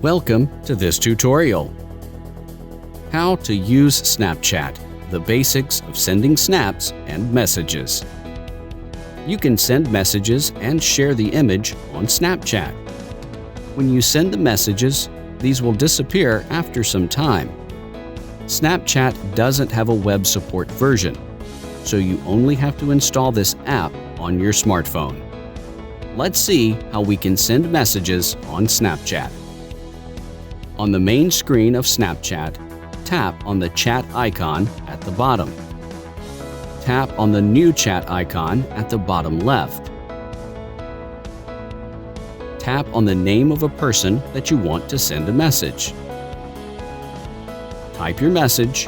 Welcome to this tutorial. How to use Snapchat, the basics of sending snaps and messages. You can send messages and share the image on Snapchat. When you send the messages, these will disappear after some time. Snapchat doesn't have a web support version, so you only have to install this app on your smartphone. Let's see how we can send messages on Snapchat. On the main screen of Snapchat, tap on the chat icon at the bottom. Tap on the new chat icon at the bottom left. Tap on the name of a person that you want to send a message. Type your message.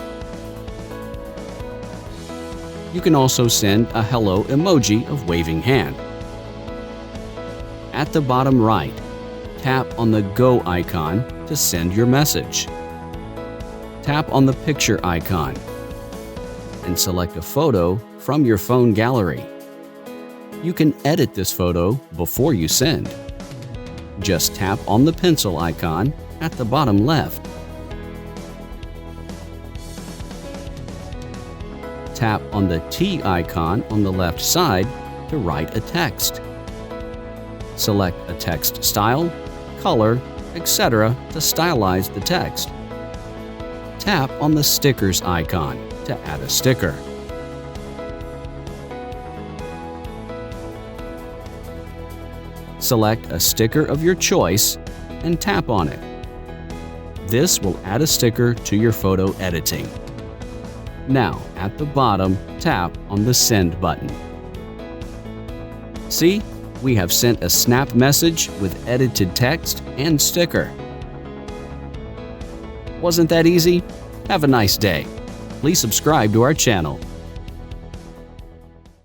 You can also send a hello emoji of waving hand. At the bottom right, tap on the go icon to send your message. Tap on the picture icon and select a photo from your phone gallery. You can edit this photo before you send. Just tap on the pencil icon at the bottom left. Tap on the T icon on the left side to write a text. Select a text style, color, etc. to stylize the text. Tap on the stickers icon to add a sticker. Select a sticker of your choice and tap on it. This will add a sticker to your photo editing. Now, at the bottom, tap on the Send button. See? We have sent a snap message with edited text and sticker. Wasn't that easy? Have a nice day. Please subscribe to our channel.